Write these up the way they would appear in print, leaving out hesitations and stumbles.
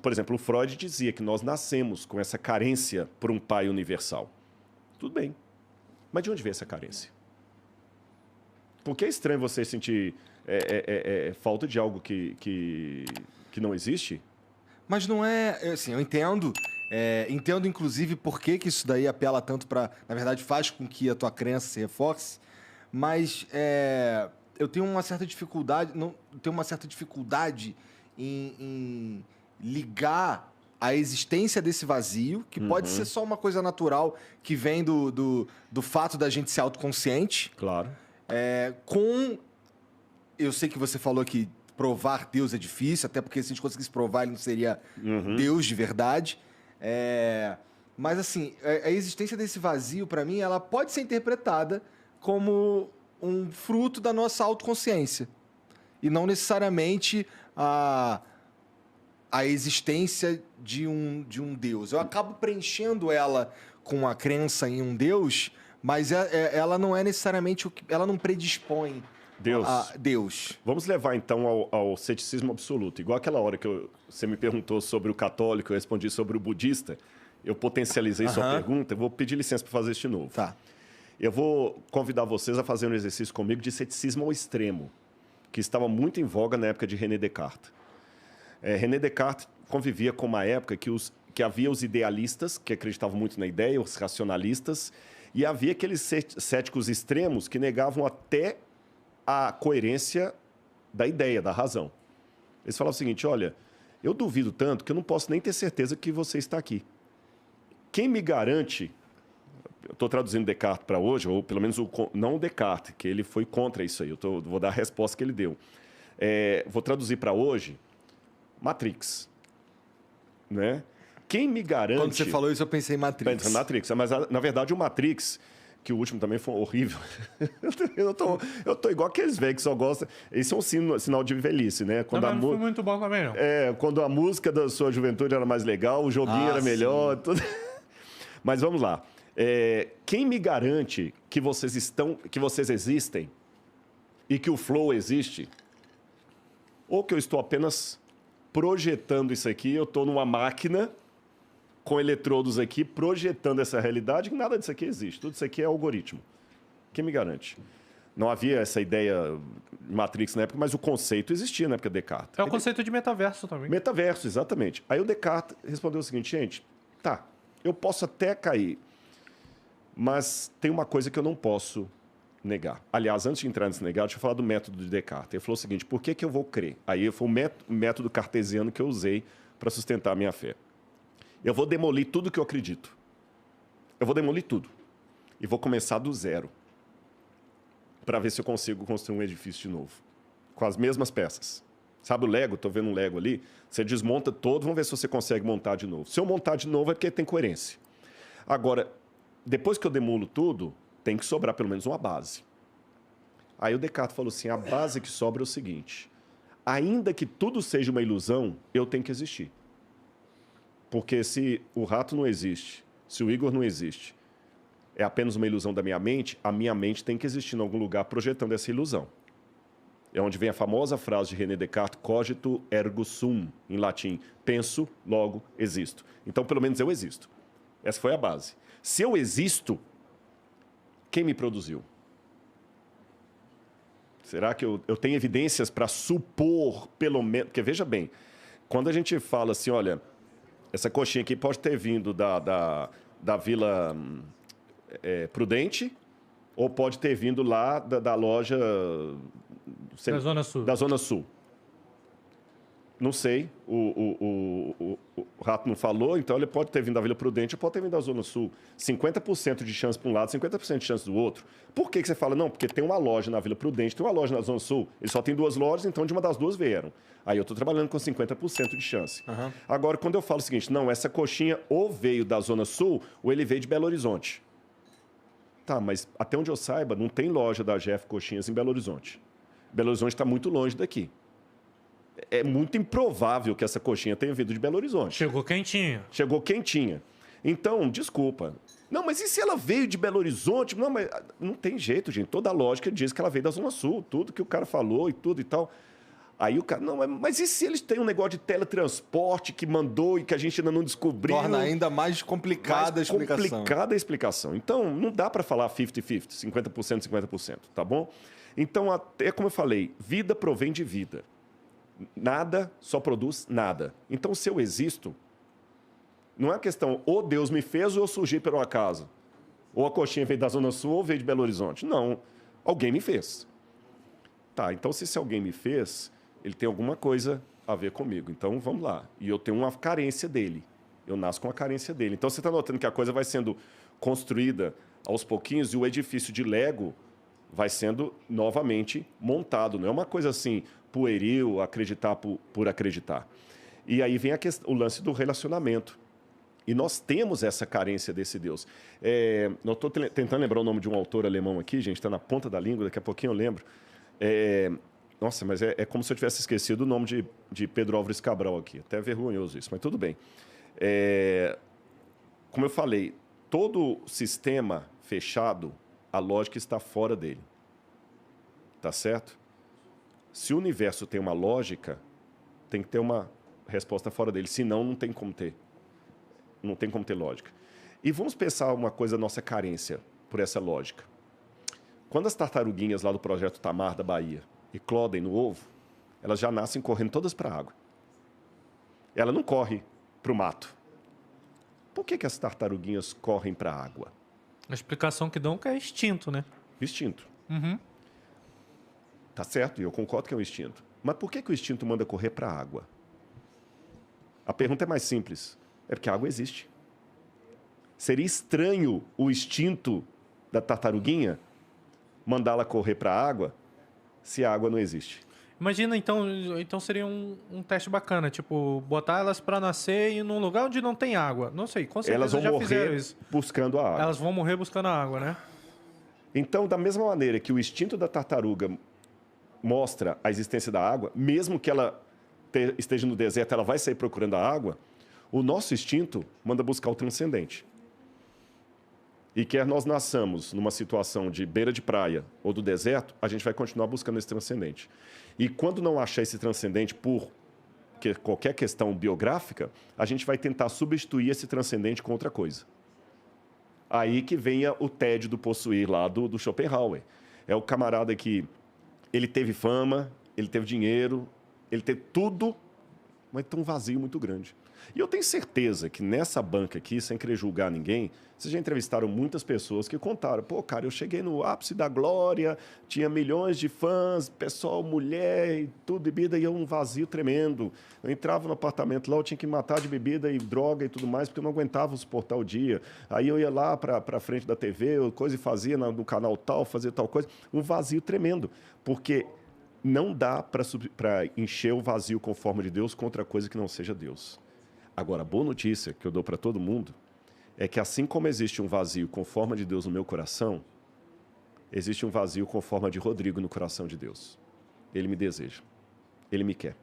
por exemplo, o Freud dizia que nós nascemos com essa carência por um pai universal. Tudo bem. Mas de onde vem essa carência? Porque é estranho você sentir falta de algo que não existe? Mas não é... Assim, eu entendo... entendo, inclusive, por que isso daí apela tanto para... Na verdade, faz com que a tua crença se reforce. Mas eu tenho uma certa dificuldade... tenho uma certa dificuldade em ligar a existência desse vazio, que pode ser só uma coisa natural que vem do fato da gente ser autoconsciente. Claro. Eu sei que você falou que provar Deus é difícil, até porque se a gente conseguisse provar, ele não seria Deus de verdade. Mas, assim, a existência desse vazio, para mim, ela pode ser interpretada como um fruto da nossa autoconsciência. E não necessariamente a existência de um Deus. Eu acabo preenchendo ela com a crença em um Deus, mas ela não é necessariamente ela não predispõe a Deus. Vamos levar, então, ao ceticismo absoluto. Igual aquela hora que você me perguntou sobre o católico, eu respondi sobre o budista. Eu potencializei sua pergunta. Eu vou pedir licença para fazer isso de novo. Tá. Eu vou convidar vocês a fazer um exercício comigo de ceticismo ao extremo, que estava muito em voga na época de René Descartes. René Descartes convivia com uma época que havia os idealistas, que acreditavam muito na ideia, os racionalistas, e havia aqueles céticos extremos que negavam até a coerência da ideia, da razão. Eles falavam o seguinte: olha, eu duvido tanto que eu não posso nem ter certeza que você está aqui. Quem me garante... Eu estou traduzindo Descartes para hoje, ou pelo menos não o Descartes, que ele foi contra isso aí. Vou dar a resposta que ele deu. Vou traduzir para hoje Matrix. Né? Quem me garante... Quando você falou isso, eu pensei em Matrix. Matrix, mas na verdade o Matrix, que o último também foi horrível. eu tô igual aqueles velhos que só gostam... Isso é um sinal de velhice, né? Não foi muito bom também, não. Quando a música da sua juventude era mais legal, o joguinho era melhor. Tudo... Mas vamos lá. Quem me garante que vocês existem e que o flow existe? Ou que eu estou apenas projetando isso aqui, eu estou numa máquina com eletrodos aqui, projetando essa realidade, que nada disso aqui existe. Tudo isso aqui é algoritmo. Quem me garante? Não havia essa ideia Matrix na época, mas o conceito existia na época de Descartes. É o conceito de metaverso também. Metaverso, exatamente. Aí o Descartes respondeu o seguinte: gente, tá, eu posso até cair, mas tem uma coisa que eu não posso negar. Aliás, antes de entrar nesse negar, deixa eu falar do método de Descartes. Ele falou o seguinte: por que eu vou crer? Aí foi o método cartesiano que eu usei para sustentar a minha fé. Eu vou demolir tudo que eu acredito. Eu vou demolir tudo. E vou começar do zero, para ver se eu consigo construir um edifício de novo, com as mesmas peças. Sabe o Lego? Estou vendo um Lego ali. Você desmonta todo, vamos ver se você consegue montar de novo. Se eu montar de novo é porque tem coerência. Agora, depois que eu demulo tudo, tem que sobrar pelo menos uma base. Aí o Descartes falou assim: a base que sobra é o seguinte: ainda que tudo seja uma ilusão, eu tenho que existir. Porque se o rato não existe, se o Igor não existe, é apenas uma ilusão da minha mente, a minha mente tem que existir em algum lugar projetando essa ilusão. É onde vem a famosa frase de René Descartes: cogito ergo sum, em latim. Penso, logo existo. Então, pelo menos eu existo. Essa foi a base. Se eu existo, quem me produziu? Será que eu tenho evidências para supor, pelo menos... Porque, veja bem, quando a gente fala assim, olha, essa coxinha aqui pode ter vindo da Vila Prudente, ou pode ter vindo lá da loja... Da Zona Sul. Da Zona Sul. Não sei, o rato não falou, então ele pode ter vindo da Vila Prudente ou pode ter vindo da Zona Sul. 50% de chance para um lado, 50% de chance do outro. Por que você fala? Não, porque tem uma loja na Vila Prudente, tem uma loja na Zona Sul. Ele só tem 2 lojas, então de uma das 2 vieram. Aí eu estou trabalhando com 50% de chance. Uhum. Agora, quando eu falo o seguinte: não, essa coxinha ou veio da Zona Sul ou ele veio de Belo Horizonte. Tá, mas até onde eu saiba, não tem loja da Jeff Coxinhas em Belo Horizonte. Belo Horizonte está muito longe daqui. É muito improvável que essa coxinha tenha vindo de Belo Horizonte. Chegou quentinha. Chegou quentinha. Então, desculpa. Não, mas e se ela veio de Belo Horizonte? Não, mas não tem jeito, gente. Toda a lógica diz que ela veio da Zona Sul. Tudo que o cara falou e tudo e tal. Aí o cara, não, mas e se eles têm um negócio de teletransporte que mandou e que a gente ainda não descobriu? Torna ainda mais complicada a explicação. Complicada a explicação. Então, não dá para falar 50-50, 50%, 50%, tá bom? Então, até como eu falei, vida provém de vida. Nada só produz nada. Então, se eu existo, não é a questão, ou Deus me fez ou eu surgi por um acaso. Ou a coxinha veio da Zona Sul ou veio de Belo Horizonte. Não, alguém me fez. Tá, então se esse alguém me fez, ele tem alguma coisa a ver comigo. Então, vamos lá. E eu tenho uma carência dele. Eu nasço com a carência dele. Então, você está notando que a coisa vai sendo construída aos pouquinhos e o edifício de Lego vai sendo novamente montado. Não é uma coisa assim, pueril, acreditar por acreditar. E aí vem o lance do relacionamento. E nós temos essa carência desse Deus. Eu estou tentando lembrar o nome de um autor alemão aqui, gente, está na ponta da língua, daqui a pouquinho eu lembro. Nossa, mas é como se eu tivesse esquecido o nome de Pedro Álvares Cabral aqui. Até vergonhoso isso, mas tudo bem. Como eu falei, todo sistema fechado, a lógica está fora dele. Tá certo? Se o universo tem uma lógica, tem que ter uma resposta fora dele. Senão, não tem como ter. Não tem como ter lógica. E vamos pensar uma coisa, nossa carência por essa lógica. Quando as tartaruguinhas lá do Projeto Tamar da Bahia eclodem no ovo, elas já nascem correndo todas para a água. Ela não corre para o mato. Por que as tartaruguinhas correm para a água? A explicação que dão é que é instinto, né? Instinto. Uhum. Tá certo, e eu concordo que é um instinto. Mas por que o instinto manda correr para a água? A pergunta é mais simples. É porque a água existe. Seria estranho o instinto da tartaruguinha mandá-la correr para a água se a água não existe. Imagina, então seria um teste bacana, tipo, botar elas para nascer em um lugar onde não tem água. Não sei, com certeza elas vão já morrer fizeram isso. buscando a água. Elas vão morrer buscando a água, né? Então, da mesma maneira que o instinto da tartaruga mostra a existência da água, mesmo que ela esteja no deserto, ela vai sair procurando a água, o nosso instinto manda buscar o transcendente. E quer nós nasçamos numa situação de beira de praia ou do deserto, a gente vai continuar buscando esse transcendente. E quando não achar esse transcendente por qualquer questão biográfica, a gente vai tentar substituir esse transcendente com outra coisa. Aí que venha o tédio do possuir lá do Schopenhauer. É o camarada que ele teve fama, ele teve dinheiro, ele teve tudo, mas tem um vazio muito grande. E eu tenho certeza que nessa banca aqui, sem querer julgar ninguém, vocês já entrevistaram muitas pessoas que contaram, pô, cara, eu cheguei no ápice da glória, tinha milhões de fãs, pessoal, mulher e tudo, bebida, e um vazio tremendo. Eu entrava no apartamento lá, eu tinha que matar de bebida e droga e tudo mais, porque eu não aguentava suportar o dia. Aí eu ia lá para frente da TV, coisa e fazia no canal tal, fazia tal coisa. Um vazio tremendo, porque não dá para encher o vazio com forma de Deus com outra coisa que não seja Deus. Agora, a boa notícia que eu dou para todo mundo é que assim como existe um vazio com forma de Deus no meu coração, existe um vazio com forma de Rodrigo no coração de Deus. Ele me deseja. Ele me quer.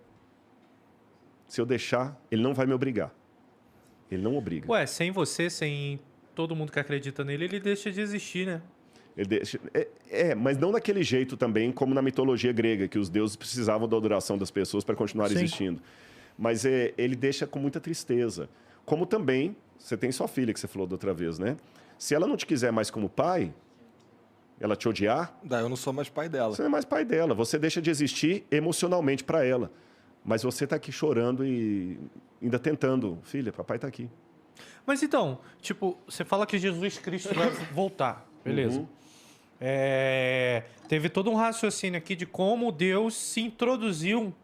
Se eu deixar, ele não vai me obrigar. Ele não obriga. Ué, sem você, sem todo mundo que acredita nele, ele deixa de existir, né? Ele deixa, mas não daquele jeito também, como na mitologia grega, que os deuses precisavam da adoração das pessoas para continuar existindo. Mas ele deixa com muita tristeza. Como também, você tem sua filha, que você falou da outra vez, né? Se ela não te quiser mais como pai, ela te odiar... Eu não sou mais pai dela. Você não é mais pai dela. Você deixa de existir emocionalmente para ela. Mas você está aqui chorando e ainda tentando. Filha, papai está aqui. Mas então, tipo, você fala que Jesus Cristo vai voltar. Beleza. Uhum. Teve todo um raciocínio aqui de como Deus se introduziu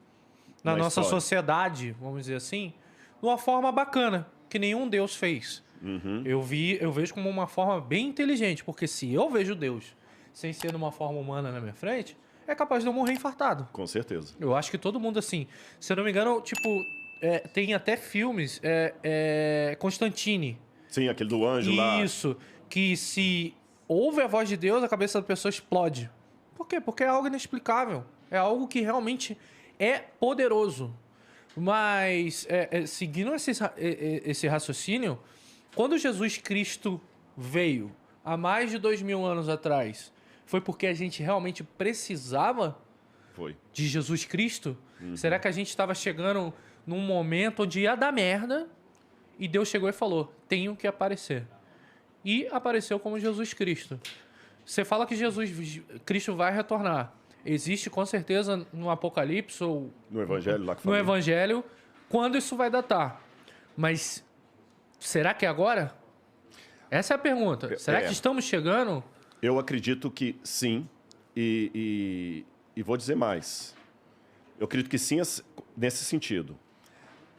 na nossa sociedade, vamos dizer assim, de uma forma bacana, que nenhum Deus fez. Uhum. Eu vejo como uma forma bem inteligente, porque se eu vejo Deus sem ser numa forma humana na minha frente, é capaz de eu morrer infartado. Com certeza. Eu acho que todo mundo, assim, se eu não me engano, tipo, tem até filmes, Constantine. Sim, aquele do anjo lá. Isso, que se ouve a voz de Deus, a cabeça da pessoa explode. Por quê? Porque é algo inexplicável. É algo que realmente é poderoso. Mas, seguindo esse raciocínio, quando Jesus Cristo veio, há mais de 2000 anos atrás, foi porque a gente realmente precisava Foi. de Jesus Cristo? Será que a gente estava chegando num momento onde ia dar merda e Deus chegou e falou, tenho que aparecer. E apareceu como Jesus Cristo. Você fala que Cristo vai retornar. Existe com certeza no Apocalipse ou No Evangelho lá que no falei. Evangelho quando isso vai datar. Mas será que é agora? Essa é a pergunta. Será que estamos chegando? Eu acredito que sim. E vou dizer mais. Eu acredito que sim nesse sentido.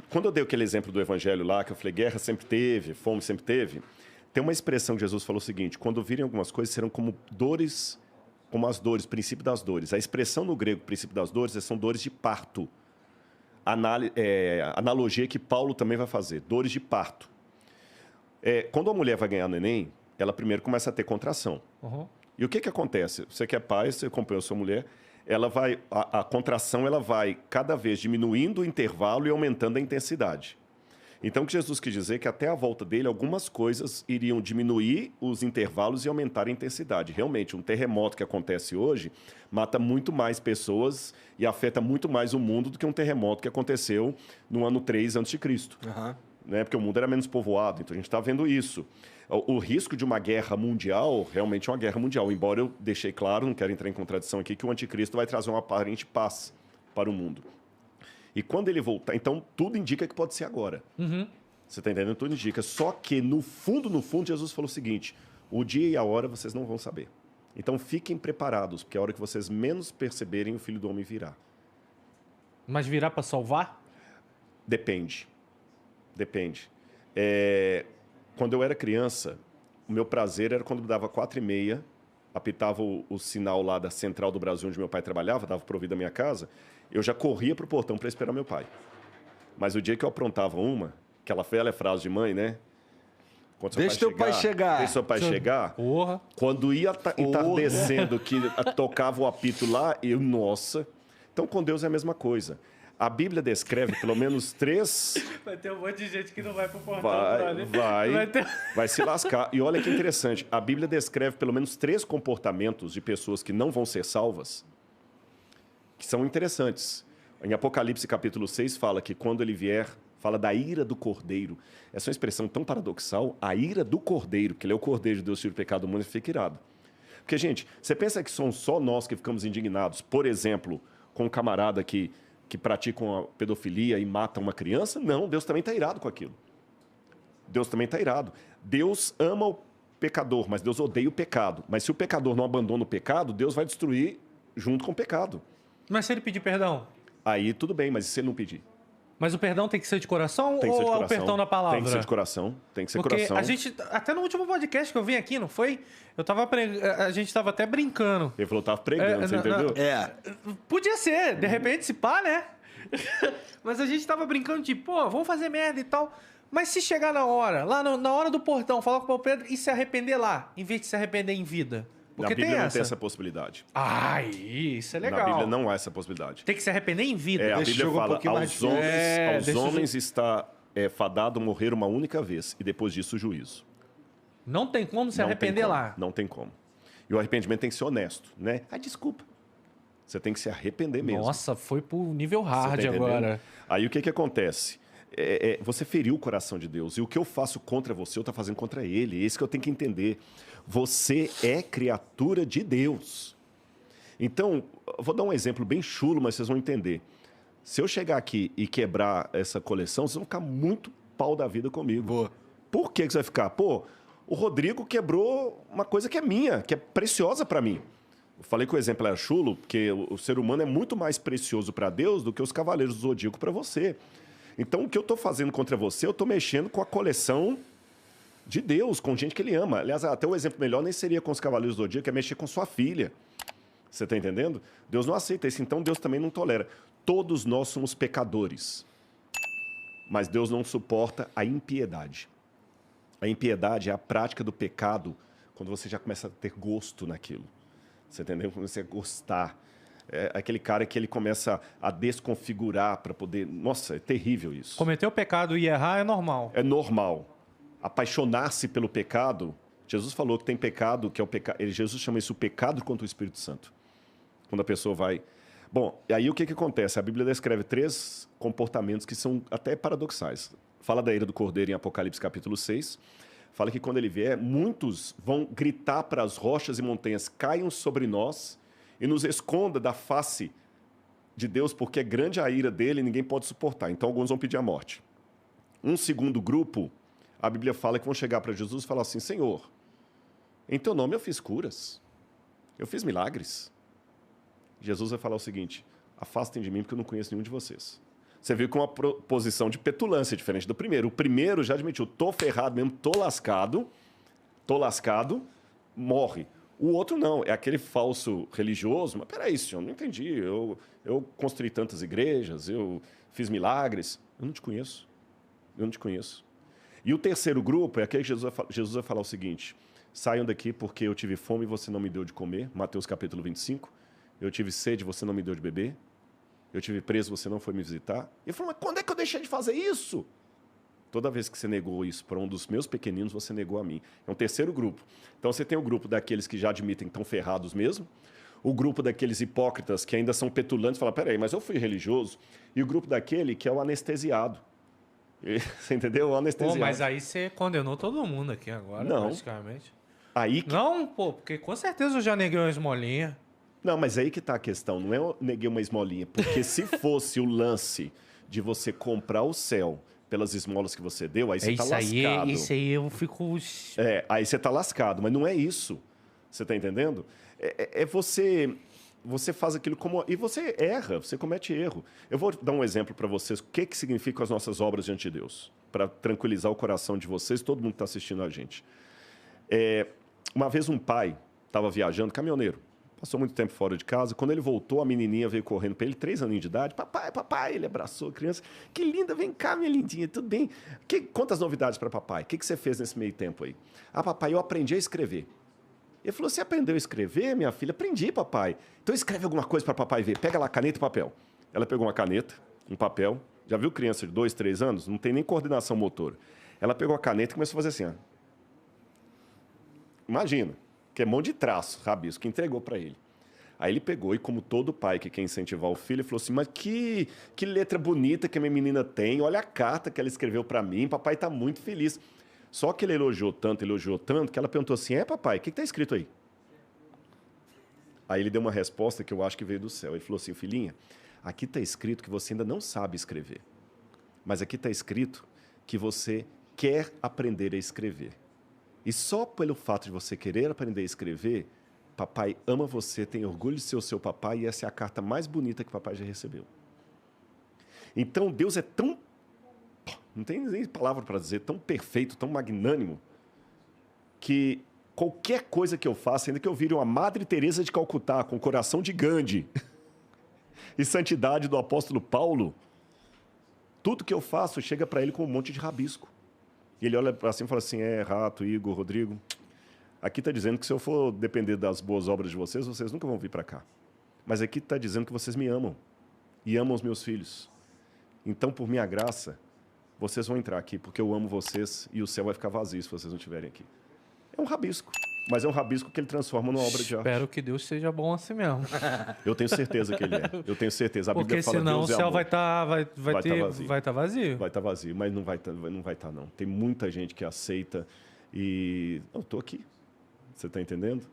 Quando eu dei aquele exemplo do Evangelho lá, que eu falei, guerra sempre teve, fome sempre teve, tem uma expressão que Jesus falou o seguinte, quando virem algumas coisas, serão como dores, como as dores, princípio das dores. A expressão no grego, princípio das dores, são dores de parto. Analogia que Paulo também vai fazer, dores de parto. Quando a mulher vai ganhar neném, ela primeiro começa a ter contração. Uhum. E o que acontece? Você que é pai, você acompanhou sua mulher, a contração ela vai cada vez diminuindo o intervalo e aumentando a intensidade. Então, o que Jesus quis dizer é que até a volta dele, algumas coisas iriam diminuir os intervalos e aumentar a intensidade. Realmente, um terremoto que acontece hoje mata muito mais pessoas e afeta muito mais o mundo do que um terremoto que aconteceu no ano 3 a.C. Aham. Né? Porque o mundo era menos povoado, então a gente está vendo isso. O risco de uma guerra mundial, realmente é uma guerra mundial, embora eu deixei claro, não quero entrar em contradição aqui, que o anticristo vai trazer uma aparente paz para o mundo. E quando ele voltar, então tudo indica que pode ser agora. Uhum. Você está entendendo? Tudo indica. Só que no fundo, Jesus falou o seguinte, o dia e a hora vocês não vão saber. Então fiquem preparados, porque a hora que vocês menos perceberem, o Filho do Homem virá. Mas virá para salvar? Depende. Quando eu era criança, o meu prazer era quando dava 4h30, apitava o sinal lá da Central do Brasil, onde meu pai trabalhava, dava para ouvir da minha casa, eu já corria pro portão para esperar meu pai. Mas o dia que eu aprontava aquela velha frase de mãe, né? Deixa teu pai chegar. Deixa seu pai chegar. Porra. Quando ia entardecendo, que tocava o apito lá, nossa. Então, com Deus é a mesma coisa. A Bíblia descreve pelo menos 3... Vai ter um monte de gente que não vai pro portão, brother. Vai se lascar. E olha que interessante, a Bíblia descreve pelo menos 3 comportamentos de pessoas que não vão ser salvas, que são interessantes. Em Apocalipse capítulo 6 fala que quando ele vier, fala da ira do Cordeiro. Essa é uma expressão tão paradoxal, a ira do Cordeiro, que ele é o Cordeiro de Deus, tira o pecado do mundo e fica irado. Porque, gente, você pensa que somos só nós que ficamos indignados, por exemplo, com um camarada que praticam a pedofilia e matam uma criança? Não, Deus também está irado com aquilo. Deus também está irado. Deus ama o pecador, mas Deus odeia o pecado. Mas se o pecador não abandona o pecado, Deus vai destruir junto com o pecado. Mas se ele pedir perdão? Aí tudo bem, mas e se ele não pedir? Mas o perdão tem que ser de coração Tem que ser de ou é coração. o perdão na palavra? Tem que ser de coração. Tem que ser Porque coração. a gente, até no último podcast que eu vim aqui, não foi? A gente tava até brincando. Ele falou, tava pregando, você entendeu? Podia ser, de repente, se pá, né? Mas a gente tava brincando de, pô, vamos fazer merda e tal. Mas se chegar na hora, lá na hora do portão, falar com o Pedro e se arrepender lá, em vez de se arrepender em vida. Porque Na Bíblia tem não essa. tem essa possibilidade. Ai, isso é legal. Na Bíblia não há essa possibilidade. Tem que se arrepender em vida. A Deixa Bíblia eu jogar um fala, pouquinho mais aos homens, difícil. aos Deixa eu- homens está fadado morrer uma única vez, e depois disso o juízo. Não tem como se Não arrepender tem como, lá. Não tem como. E o arrependimento tem que ser honesto, né? Desculpa. Você tem que se arrepender mesmo. Nossa, foi pro nível Você hard tá entendendo? agora. Aí o que acontece? Você feriu o coração de Deus. E o que eu faço contra você, eu estou fazendo contra ele. É isso que eu tenho que entender. Você é criatura de Deus. Então, eu vou dar um exemplo bem chulo, mas vocês vão entender. Se eu chegar aqui e quebrar essa coleção, vocês vão ficar muito pau da vida comigo. Boa. Por que você vai ficar? Pô, o Rodrigo quebrou uma coisa que é minha, que é preciosa para mim. Eu falei que o exemplo era chulo, porque o ser humano é muito mais precioso para Deus do que os cavaleiros do Zodíaco para você. Então, o que eu estou fazendo contra você, eu estou mexendo com a coleção de Deus, com gente que ele ama. Aliás, até o exemplo melhor nem seria com os cavaleiros do Zodíaco, é mexer com sua filha. Você está entendendo? Deus não aceita isso, então Deus também não tolera. Todos nós somos pecadores, mas Deus não suporta a impiedade. A impiedade é a prática do pecado quando você já começa a ter gosto naquilo. Você entendeu? Quando você gostar. É aquele cara que ele começa a desconfigurar para poder... Nossa, é terrível isso. Cometer o pecado e errar é normal. É normal. Apaixonar-se pelo pecado... Jesus falou que tem pecado, que é o pecado... Jesus chama isso o pecado contra o Espírito Santo. Quando a pessoa vai... Bom, e aí o que, que acontece? A Bíblia descreve 3 comportamentos que são até paradoxais. Fala da ira do Cordeiro em Apocalipse capítulo 6. Fala que quando ele vier, muitos vão gritar para as rochas e montanhas, caiam sobre nós e nos esconda da face de Deus, porque é grande a ira dele e ninguém pode suportar. Então alguns vão pedir a morte. Um segundo grupo, a Bíblia fala que vão chegar para Jesus e falar assim, Senhor, em teu nome eu fiz curas, eu fiz milagres. Jesus vai falar o seguinte, afastem de mim porque eu não conheço nenhum de vocês. Você viu com uma posição de petulância diferente do primeiro. O primeiro já admitiu, tô ferrado mesmo, tô lascado, morre. O outro não, é aquele falso religioso, mas peraí, senhor, não entendi, eu construí tantas igrejas, eu fiz milagres, eu não te conheço. E o terceiro grupo é aquele que Jesus vai falar o seguinte, saiam daqui porque eu tive fome e você não me deu de comer, Mateus capítulo 25, eu tive sede e você não me deu de beber, eu tive preso, você não foi me visitar. E ele falou, mas quando é que eu deixei de fazer isso? Toda vez que você negou isso para um dos meus pequeninos, você negou a mim. É um terceiro grupo. Então você tem o grupo daqueles que já admitem que estão ferrados mesmo, o grupo daqueles hipócritas que ainda são petulantes e falam, peraí, mas eu fui religioso, e o grupo daquele que é o anestesiado. Você entendeu? O anestesiado. Pô, mas aí você condenou todo mundo aqui agora, não. praticamente. Aí que... Não, pô, porque com certeza eu já neguei uma esmolinha. Não, mas aí que está a questão. Não é eu neguei uma esmolinha. Porque se fosse o lance de você comprar o céu pelas esmolas que você deu, aí você está lascado. Isso aí eu fico... Aí você está lascado. Mas não é isso. Você está entendendo? Você... Você faz aquilo como... E você erra, você comete erro. Eu vou dar um exemplo para vocês. O que significam as nossas obras diante de Deus? Para tranquilizar o coração de vocês, todo mundo que está assistindo a gente. Uma vez um pai estava viajando, caminhoneiro. Passou muito tempo fora de casa. Quando ele voltou, a menininha veio correndo para ele, 3 aninhos de idade. Papai, papai. Ele abraçou a criança. Que linda, vem cá, minha lindinha, tudo bem? Quantas novidades para papai? O que você fez nesse meio tempo aí? Ah, papai, eu aprendi a escrever. Ele falou, você aprendeu a escrever, minha filha? Aprendi, papai. Então escreve alguma coisa para papai ver. Pega lá caneta e papel. Ela pegou uma caneta, um papel. Já viu criança de 2, 3 anos? Não tem nem coordenação motora. Ela pegou a caneta e começou a fazer assim, ó. Imagina, que é mão de traço, rabisco, que entregou para ele. Aí ele pegou e, como todo pai que quer incentivar o filho, ele falou assim, mas que letra bonita que a minha menina tem. Olha a carta que ela escreveu para mim. Papai está muito feliz. Só que ele elogiou tanto, que ela perguntou assim, papai, o que está escrito aí? Aí ele deu uma resposta que eu acho que veio do céu. Ele falou assim, filhinha, aqui está escrito que você ainda não sabe escrever. Mas aqui está escrito que você quer aprender a escrever. E só pelo fato de você querer aprender a escrever, papai ama você, tem orgulho de ser o seu papai, e essa é a carta mais bonita que papai já recebeu. Então, Deus é tão... Não tem nem palavra para dizer, tão perfeito, tão magnânimo, que qualquer coisa que eu faça, ainda que eu vire uma Madre Teresa de Calcutá, com o coração de Gandhi e santidade do apóstolo Paulo, tudo que eu faço chega para ele com um monte de rabisco. E ele olha para cima e fala assim, Rato, Igor, Rodrigo, aqui está dizendo que se eu for depender das boas obras de vocês, vocês nunca vão vir para cá. Mas aqui está dizendo que vocês me amam e amam os meus filhos. Então, por minha graça, vocês vão entrar aqui, porque eu amo vocês e o céu vai ficar vazio se vocês não estiverem aqui. É um rabisco, mas é um rabisco que ele transforma numa obra de arte. Espero que Deus seja bom assim mesmo. Eu tenho certeza que ele é. Eu tenho certeza. A Bíblia porque fala, senão Deus o é céu amor. vai estar vazio. vai tá vazio. Vai estar vazio, mas não vai tá, não. Tem muita gente que aceita e... Eu estou aqui. Você está entendendo?